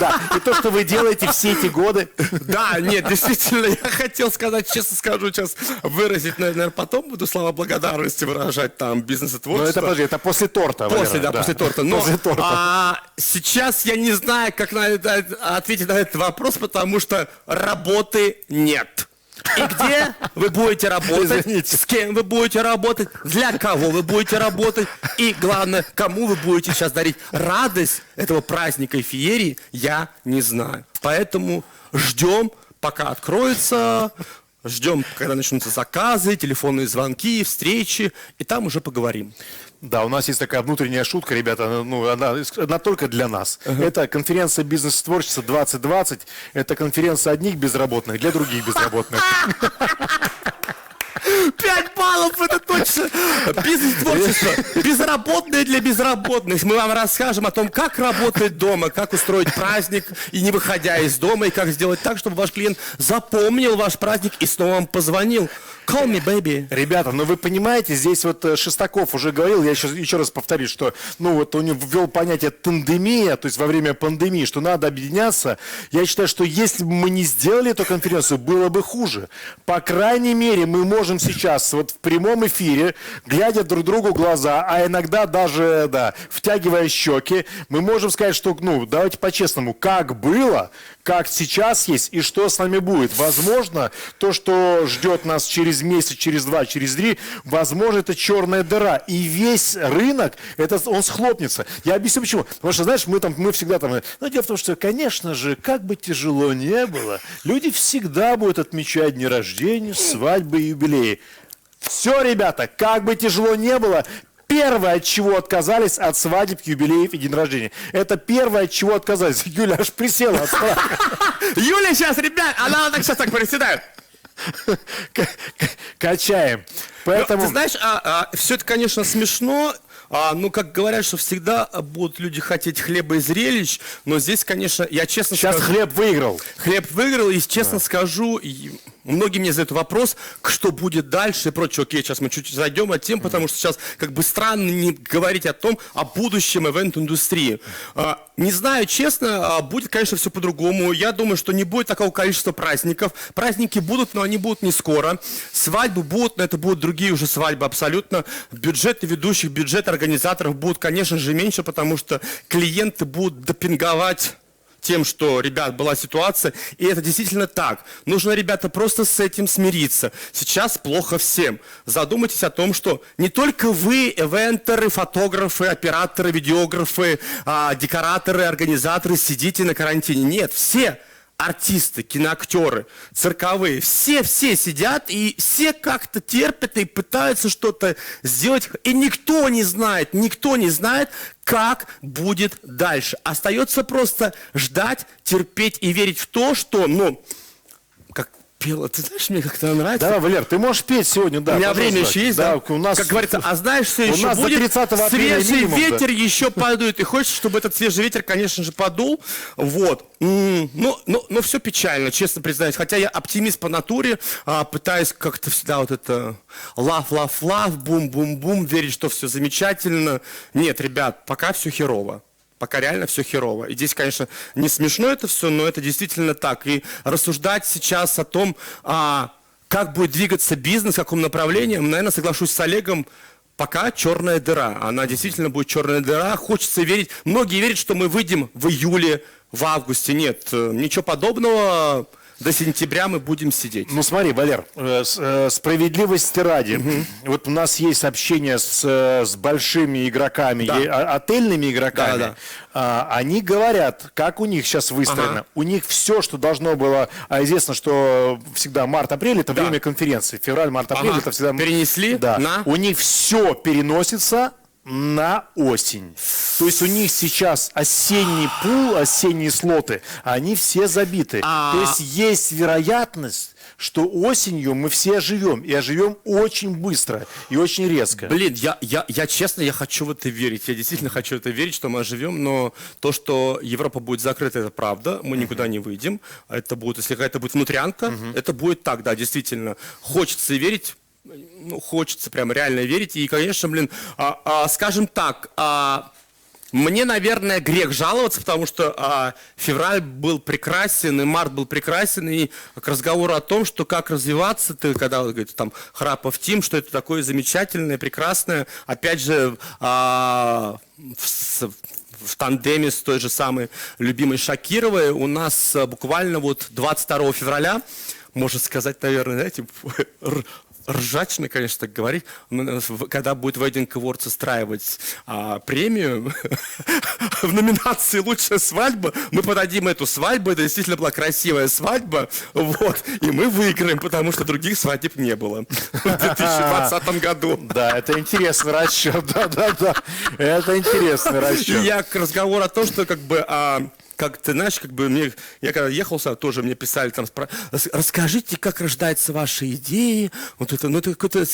то, что вы делаете все эти годы. Да, нет, действительно, я хотел сказать, честно скажу, сейчас выразить, наверное, потом буду слова благодарности выражать там бизнес и Но творчество. это, это после торта, После, Валера, да, после торта. Но После торта. сейчас я не знаю, как ответить на этот вопрос, потому что работы нет. И где вы будете работать, Извините. с кем вы будете работать, для кого вы будете работать, и главное, кому вы будете сейчас дарить радость этого праздника и феерии, я не знаю. Поэтому ждем, пока откроется, ждем, когда начнутся заказы, телефонные звонки, встречи, и там уже поговорим. Да, у нас есть такая внутренняя шутка, ребята, ну, она только для нас. Это конференция «Бизнес-творчество 2020». Это конференция одних безработных для других безработных. 5 баллов, это точно. Бизнес-творчество. Безработные для безработных. Мы вам расскажем о том, как работать дома, как устроить праздник, и не выходя из дома, и как сделать так, чтобы ваш клиент запомнил ваш праздник и снова вам позвонил. Call me, baby. Ребята, ну вы понимаете, здесь вот Шестаков уже говорил, я еще раз повторюсь, что ну вот он ввел понятие тандемия, то есть во время пандемии, что надо объединяться. Я считаю, что если бы мы не сделали эту конференцию, было бы хуже. По крайней мере, мы можем сейчас вот в прямом эфире, глядя друг другу в глаза, а иногда даже, да, втягивая щеки, мы можем сказать, что, ну, давайте по-честному, как было, как сейчас есть и что с нами будет. Возможно, то, что ждет нас через месяц, через 2, через 3, возможно, это черная дыра. И весь рынок, он схлопнется. Я объясню почему. Потому что, знаешь, мы всегда там... Но дело в том, что, конечно же, как бы тяжело не было, люди всегда будут отмечать дни рождения, свадьбы и юбилеи. Все, ребята, как бы тяжело не было, первое, от чего отказались, от свадеб, юбилеев и день рождения. Это первое, от чего отказались. Юля аж присела от страха. Юля сейчас, ребят, она так сейчас так приседает. Качаем. Поэтому... Ты знаешь, все это, конечно, смешно. Ну, как говорят, что всегда будут люди хотеть хлеба и зрелищ, но здесь, конечно, я честно Сейчас скажу... хлеб выиграл. Хлеб выиграл, и честно скажу, многие мне задают вопрос, что будет дальше и прочее. Окей, сейчас мы чуть-чуть зайдем от тем, потому что сейчас как бы странно не говорить о том, о будущем ивент-индустрии. Не знаю, честно, будет, конечно, все по-другому. Я думаю, что не будет такого количества праздников. Праздники будут, но они будут не скоро. Свадьбы будут, но это будут другие уже свадьбы абсолютно. Бюджеты ведущих, бюджеты организаторов будут, конечно же, меньше, потому что клиенты будут допинговать тем, что, ребят, была ситуация, и это действительно так. Нужно, ребята, просто с этим смириться. Сейчас плохо всем. Задумайтесь о том, что не только вы, эвентеры, фотографы, операторы, видеографы, декораторы, организаторы, сидите на карантине. Нет, все артисты, киноактеры, цирковые, все сидят и все как-то терпят и пытаются что-то сделать. И никто не знает, как будет дальше. Остается просто ждать, терпеть и верить в то, что, как пела, ты знаешь, мне как-то нравится. Да, Валер, ты можешь петь сегодня, да. У меня время еще есть, да? У нас, как говорится, а знаешь, что у еще нас будет? до 30 апреля Свежий минимум, ветер еще подует. И хочешь, чтобы этот свежий ветер, конечно же, подул. Вот. Но все печально, честно признаюсь. Хотя я оптимист по натуре, пытаюсь как-то всегда вот это love, бум-бум-бум, верить, что все замечательно. Нет, ребят, пока все херово. Пока реально все херово. И здесь, конечно, не смешно это все, но это действительно так. И рассуждать сейчас о том, как будет двигаться бизнес, в каком направлении, наверное, соглашусь с Олегом, пока черная дыра. Она действительно будет черная дыра. Хочется верить. Многие верят, что мы выйдем в июле, в августе. Нет, ничего подобного. До сентября мы будем сидеть. Ну смотри, Валер, справедливости ради. Вот у нас есть общение с большими игроками, отельными игроками. Они говорят, как у них сейчас выстроено. У них все, что должно было... известно, что всегда март-апрель это время конференции. Февраль, март-апрель это всегда... Перенесли? Да. У них все переносится на осень. То есть у них сейчас осенний пул, осенние слоты, они все забиты. То есть есть вероятность, что осенью мы все оживем. И оживем очень быстро и очень резко. Блин, я честно, я хочу в это верить. Я действительно хочу в это верить, что мы оживем, но то, что Европа будет закрыта, это правда. Мы никуда не выйдем. Это будет, если какая-то будет внутрянка, это будет так, да, действительно. Хочется верить. Ну, хочется прям реально верить. И, конечно, блин, скажем так, мне, наверное, грех жаловаться, потому что февраль был прекрасен, и март был прекрасен, и к разговору о том, что как развиваться, ты, когда говорит, там, Храпов Тим, что это такое замечательное, прекрасное, опять же, в тандеме с той же самой любимой Шакировой у нас буквально вот 22 февраля, можно сказать, наверное, знаете, ржачно, конечно, так говорить, когда будет Wedding Awards устраивать премию в номинации «Лучшая свадьба», мы подадим эту свадьбу, это действительно была красивая свадьба, вот, и мы выиграем, потому что других свадеб не было в 2020 году. Да, это интересный расчет, да, это интересный расчет. Я к разговору о том, что как бы... Как ты знаешь, как бы мне, я когда ехал сюда, тоже мне писали там, расскажите, как рождаются ваши идеи, вот это, ну это какое-то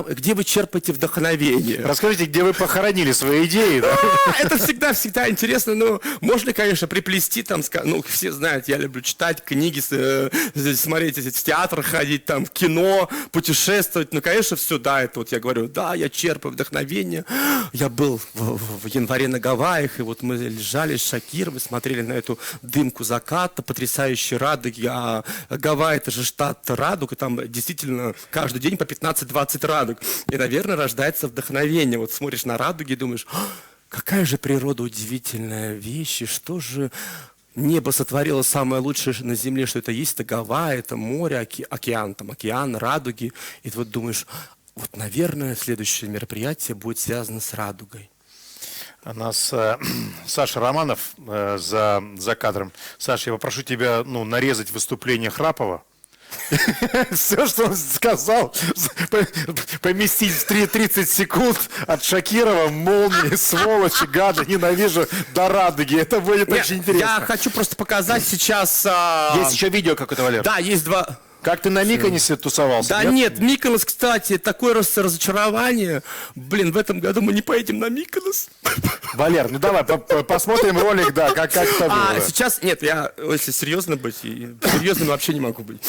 где вы черпаете вдохновение? Расскажите, где вы похоронили свои идеи? Да? Это всегда интересно, ну, можно, конечно, приплести там, ну, все знают, я люблю читать книги, смотреть в театр ходить, там, в кино, путешествовать, ну, конечно, все, да, это вот я говорю, да, я черпаю вдохновение, я был в январе на Гавайях, и вот мы лежали с Шакировой, смотрели на эту дымку заката, потрясающие радуги, а Гавайи это же штат радуг, и там действительно каждый день по 15-20 радуг, и, наверное, рождается вдохновение, вот смотришь на радуги и думаешь, какая же природа удивительная вещь, и что же небо сотворило самое лучшее на земле, что это есть, это Гавайи, это море, океан, там океан, радуги, и ты вот думаешь, вот, наверное, следующее мероприятие будет связано с радугой. У нас Саша Романов за кадром. Саша, я попрошу тебя нарезать выступление Храпова. Все, что он сказал, поместить в 30 секунд от Шакирова, молнии, сволочи, гада, ненавижу, до радуги. Это будет очень интересно. Я хочу просто показать сейчас... Есть еще видео какое-то, Валер? Да, есть два... Как ты на Миконосе тусовался? Да нет, Миконос, кстати, такое разочарование. Блин, в этом году мы не поедем на Миконос. Валер, ну давай посмотрим ролик, да, как это было. Сейчас, нет, я, если серьезно быть, серьезным вообще не могу быть.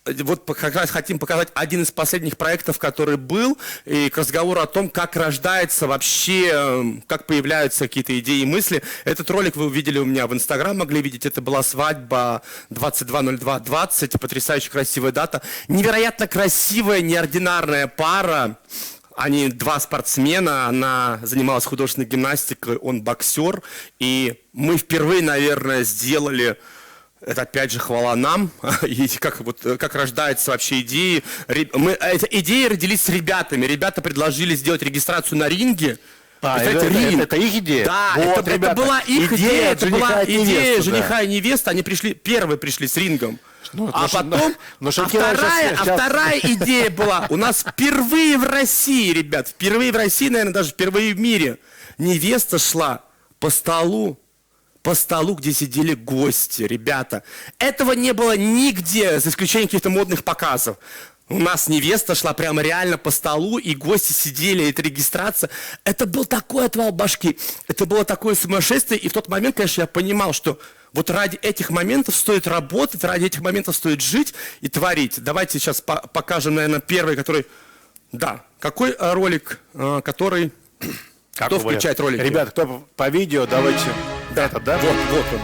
Вот как раз хотим показать один из последних проектов, который был, и к разговору о том, как рождается вообще, как появляются какие-то идеи и мысли. Этот ролик вы увидели у меня в Инстаграм, могли видеть, это была свадьба 22.02.20, потрясающе красивая дата. Невероятно красивая, неординарная пара. Они два спортсмена, она занималась художественной гимнастикой, он боксер, и мы впервые, наверное, сделали... Это опять же хвала нам, и как рождаются вообще идеи. Эти идеи родились с ребятами. Ребята предложили сделать регистрацию на ринге. Это их идея? Да, вот, это была их идея. Это была идея жениха и невесты. Они первые пришли с рингом. Вторая идея была. У нас впервые в России, ребят, впервые в России, наверное, даже впервые в мире, невеста шла по столу, где сидели гости, ребята. Этого не было нигде, за исключением каких-то модных показов. У нас невеста шла прямо реально по столу, и гости сидели, это регистрация. Это был такой отвал башки, это было такое сумасшествие, и в тот момент, конечно, я понимал, что вот ради этих моментов стоит работать, ради этих моментов стоит жить и творить. Давайте сейчас покажем, наверное, первый, который... Да, какой ролик, который... Кто включает ролики? Ребят, кто по видео, давайте... Да, да? Вот он.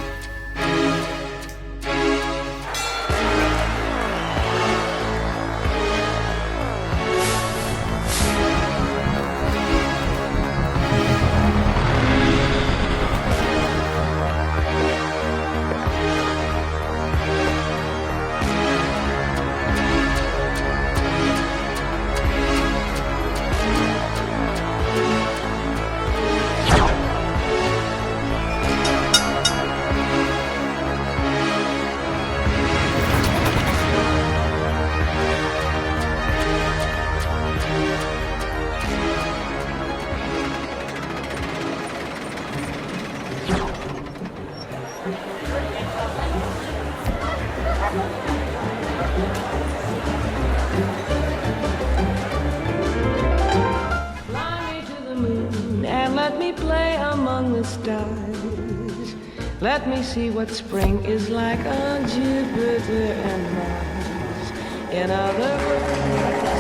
stars. Let me see what spring is like on Jupiter and Mars. In other words,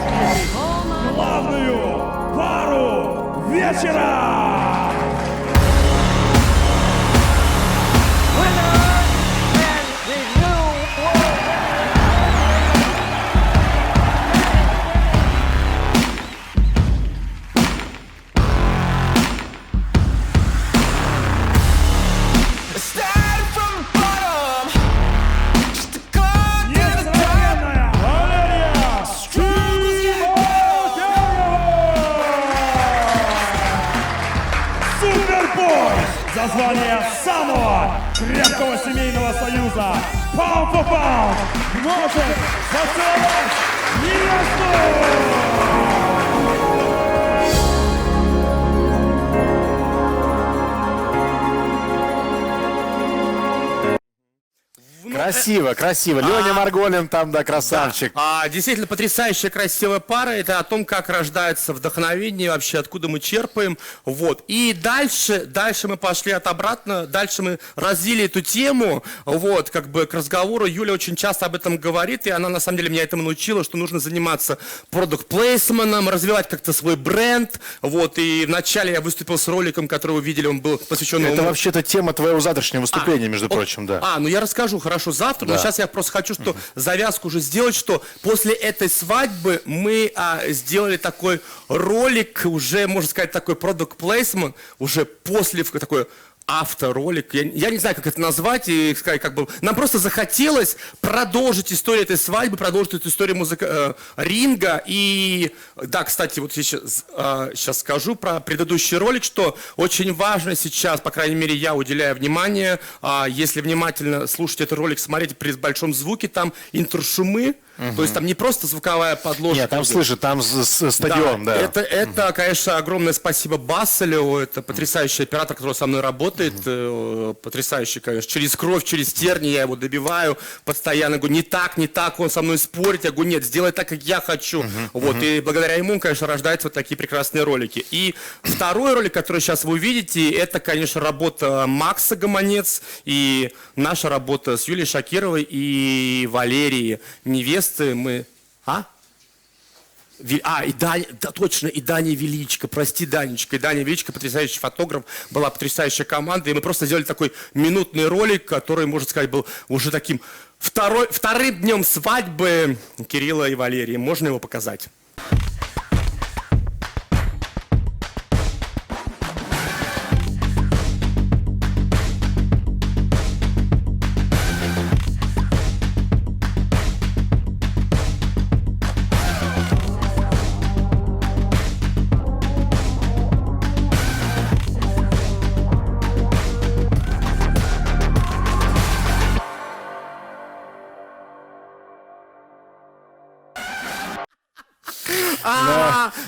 hold my Главную пару вечера! Необыкновенная Валерия Супербой за звание самого крепкого семейного союза Pound for Pound может зацеловать невесту! Красиво, красиво. Леня Марголин там, да, красавчик. Действительно потрясающая красивая пара. Это о том, как рождается вдохновение, вообще откуда мы черпаем. Вот. И дальше мы пошли от обратно, дальше мы развили эту тему, вот, как бы к разговору. Юля очень часто об этом говорит, и она на самом деле меня этому научила, что нужно заниматься продукт-плейсментом, развивать как-то свой бренд. Вот. И вначале я выступил с роликом, который вы видели, он был посвящен... Это вообще-то тема твоего завтрашнего выступления, между прочим, да. Ну я расскажу, хорошо, завтра, но сейчас я просто хочу, что завязку уже сделать, что после этой свадьбы мы сделали такой ролик, уже, можно сказать, такой product placement, уже после такой авторолик, я не знаю, как это назвать, и сказать, как бы, нам просто захотелось продолжить историю этой свадьбы, продолжить эту историю ринга, и, да, кстати, вот сейчас скажу про предыдущий ролик, что очень важно сейчас, по крайней мере, я уделяю внимание, если внимательно слушать этот ролик, смотреть при большом звуке, там интрошумы, то есть там не просто звуковая подложка. Нет, там слышит, там стадион, да. Это, конечно, огромное спасибо Басселеву, это потрясающий оператор, который со мной работает, потрясающий, конечно, через кровь, через терни я его добиваю, постоянно говорю, не так, он со мной спорит, я говорю, нет, сделай так, как я хочу. Вот, и благодаря ему, конечно, рождаются вот такие прекрасные ролики. И второй ролик, который сейчас вы увидите, это, конечно, работа Макса Гомонец и наша работа с Юлией Шакировой и Валерией, невестой. Мы... и Даня, да, точно, и Даня Величко, прости, Данечка. И Даня Величко, потрясающий фотограф, была потрясающая команда, и мы просто сделали такой минутный ролик, который, можно сказать, был уже таким вторым днем свадьбы Кирилла и Валерии. Можно его показать?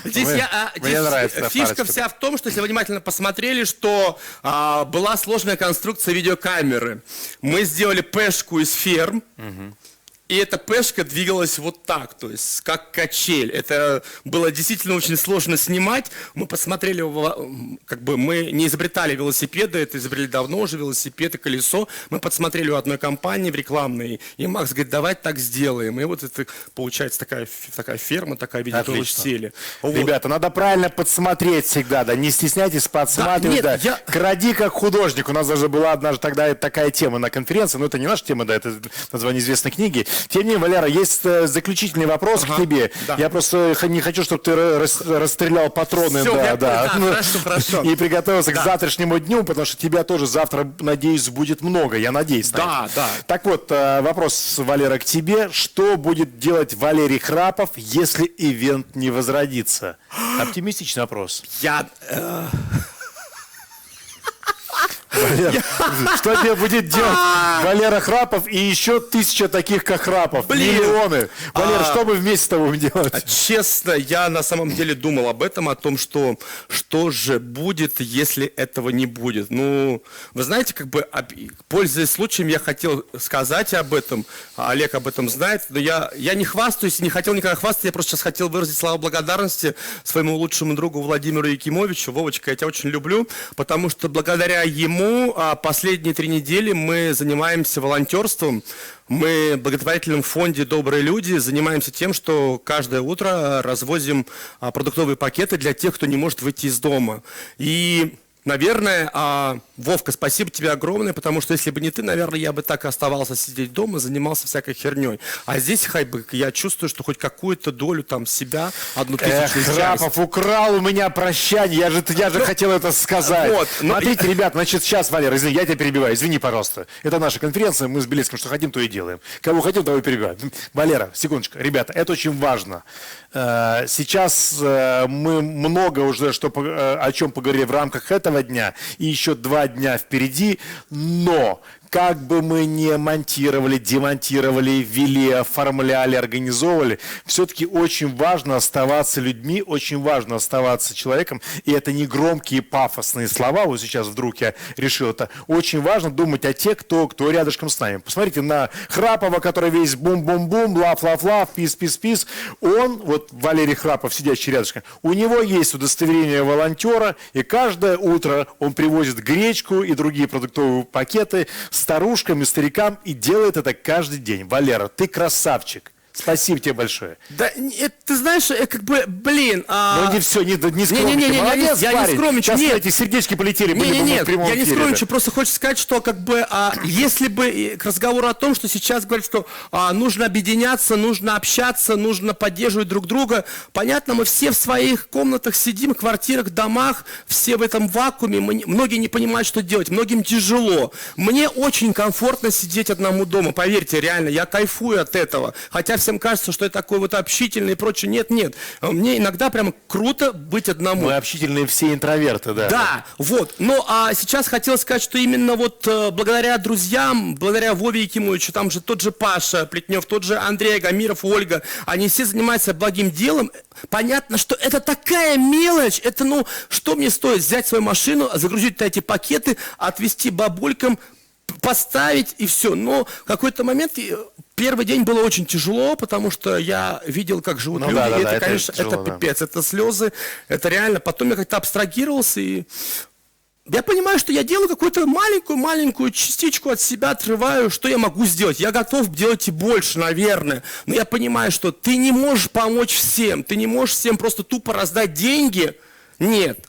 Здесь фишка вся в том, что если вы внимательно посмотрели, что была сложная конструкция видеокамеры. Мы сделали пешку из ферм, и эта пешка двигалась вот так, то есть как качель. Это было действительно очень сложно снимать. Мы посмотрели, как бы мы не изобретали велосипеды, это изобрели давно уже велосипед и колесо. Мы подсмотрели у одной компании в рекламной, и Макс говорит, давай так сделаем. И вот это получается такая ферма, такая видеокарусели. Вот. Ребята, надо правильно подсмотреть всегда, да, не стесняйтесь подсматривать, да. Кради как художник. У нас даже была однажды тогда такая тема на конференции, но это не наша тема, да, это название известной книги. Тем не менее, Валера, есть заключительный вопрос к тебе. Да. Я просто не хочу, чтобы ты расстрелял патроны. Все, хорошо. И приготовился к завтрашнему дню, потому что тебя тоже завтра, надеюсь, будет много. Я надеюсь. Да. Так вот, вопрос, Валера, к тебе. Что будет делать Валерий Храпов, если ивент не возродится? Валер, что тебе будет делать Валера Храпов и еще 1000 таких, как Храпов? Блин. Миллионы. Валер, что мы вместе с тобой будем делать? Честно, я на самом деле думал об этом, о том, что же будет, если этого не будет. Ну, вы знаете, как бы, пользуясь случаем, я хотел сказать об этом, Олег об этом знает, но я не хвастаюсь, не хотел никогда хвастаться, я просто сейчас хотел выразить слова благодарности своему лучшему другу Владимиру Якимовичу. Вовочка, я тебя очень люблю, потому что благодаря ему последние 3 недели мы занимаемся волонтерством. Мы в благотворительном фонде «Добрые люди» занимаемся тем, что каждое утро развозим продуктовые пакеты для тех, кто не может выйти из дома. И, наверное, Вовка, спасибо тебе огромное, потому что если бы не ты, наверное, я бы так и оставался сидеть дома, занимался всякой херней. А здесь, я чувствую, что хоть какую-то долю там себя, 1000 Храпов украл у меня прощание, я же хотел это сказать. Вот, Смотрите, ребят, значит, сейчас, Валера, извини, я тебя перебиваю, извини, пожалуйста. Это наша конференция, мы с Белецким что хотим, то и делаем. Кого хотим, того и перебиваем. Валера, секундочку, ребята, это очень важно. Сейчас мы много уже о чем поговорили в рамках этого дня, и еще 2 дня впереди, но как бы мы ни монтировали, демонтировали, вели, оформляли, организовывали, все-таки очень важно оставаться людьми, очень важно оставаться человеком, и это не громкие пафосные слова, вот сейчас вдруг я решил это, очень важно думать о тех, кто рядышком с нами. Посмотрите на Храпова, который весь бум-бум-бум, лав-лав-лав, пис-пис-пис, он, вот Валерий Храпов, сидящий рядышком, у него есть удостоверение волонтера, и каждое утро он привозит гречку и другие продуктовые пакеты старушкам и старикам, и делает это каждый день. Валера, ты красавчик. Спасибо тебе большое. Да, ты знаешь, как бы, блин... Ну не все, не скромничай. Не, Молодец, я не парень. скромничаю, Сейчас нет. эти сердечки полетели. Нет, в прямом я не эфире, скромничаю, просто хочется сказать, что как бы, если бы к разговору о том, что сейчас говорят, что нужно объединяться, нужно общаться, нужно поддерживать друг друга, понятно, мы все в своих комнатах сидим, квартирах, домах, все в этом вакууме, многие не понимают, что делать, многим тяжело. Мне очень комфортно сидеть одному дома, поверьте, реально, я кайфую от этого, хотя всем кажется, что я такой вот общительный и прочее. Нет. Мне иногда прям круто быть одному. Мы общительные все интроверты, да. Да, вот. Но сейчас хотел сказать, что именно вот благодаря друзьям, благодаря Вове Якимовичу, там же тот же Паша Плетнев, тот же Андрей Агамиров, Ольга, они все занимаются благим делом. Понятно, что это такая мелочь, это, что мне стоит взять свою машину, загрузить эти пакеты, отвезти бабулькам, поставить и все. Но в какой-то момент первый день было очень тяжело, потому что я видел, как живут люди. Да, и это, это конечно, тяжело, это пипец, это слезы, это реально. Потом я как-то абстрагировался и я понимаю, что я делаю какую-то маленькую частичку от себя, отрываю, что я могу сделать. Я готов делать и больше, наверное. Но я понимаю, что ты не можешь помочь всем. Ты не можешь всем просто тупо раздать деньги. Нет.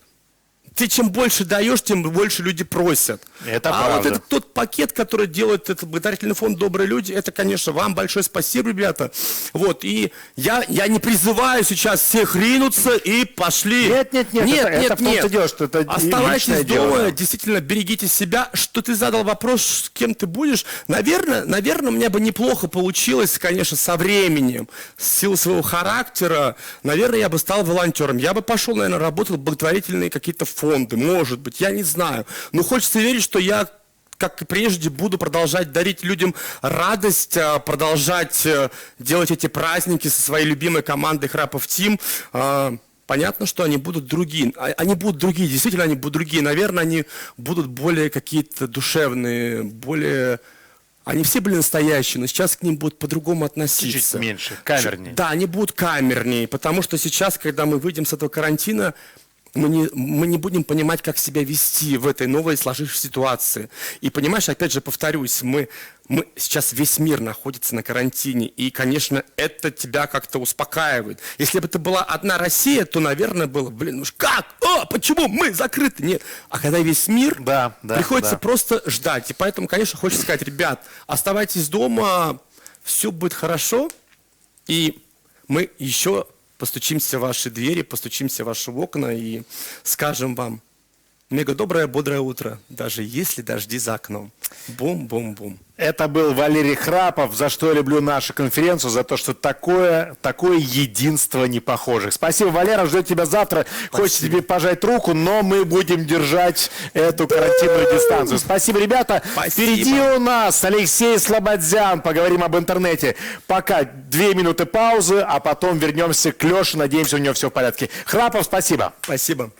Ты чем больше даешь, тем больше люди просят. Это правда. Вот этот тот пакет, который делает этот благотворительный фонд «Добрые люди», это, конечно, вам большое спасибо, ребята. Вот, и я не призываю сейчас всех ринуться и пошли. Нет, это в том-то дело, что это оставайтесь личное дома, дело. действительно, берегите себя. Что ты задал вопрос, с кем ты будешь? Наверное, у меня бы неплохо получилось, конечно, со временем, с силой своего характера. Наверное, я бы стал волонтером. Я бы пошел, наверное, работал в благотворительные какие-то фонды, может быть, я не знаю. Но хочется верить, что я, как и прежде, буду продолжать дарить людям радость, продолжать делать эти праздники со своей любимой командой Храпов Тим. Понятно, что они будут другие. Они будут другие, действительно, они будут другие. Наверное, они будут более какие-то душевные, более... Они все были настоящие, но сейчас к ним будут по-другому относиться. Чуть меньше, камернее. Да, они будут камернее, потому что сейчас, когда мы выйдем с этого карантина, мы не будем понимать, как себя вести в этой новой сложившейся ситуации. И понимаешь, опять же повторюсь, мы сейчас весь мир находится на карантине, и, конечно, это тебя как-то успокаивает. Если бы это была одна Россия, то, наверное, было, как? Почему мы закрыты? Нет. А когда весь мир, приходится просто ждать. И поэтому, конечно, хочется сказать, ребят, оставайтесь дома, все будет хорошо, и мы еще постучимся в ваши двери, постучимся в ваши окна и скажем вам: Мега доброе, бодрое утро, даже если дожди за окном. Бум-бум-бум. Это был Валерий Храпов, за что я люблю нашу конференцию, за то, что такое единство непохожих. Спасибо, Валера, ждет тебя завтра. Хочется тебе пожать руку, но мы будем держать эту карантинную дистанцию. Спасибо, ребята. Спасибо. Впереди у нас Алексей Слободзян. Поговорим об интернете. Пока 2 минуты паузы, а потом вернемся к Леше. Надеемся, у него все в порядке. Храпов, спасибо. Спасибо.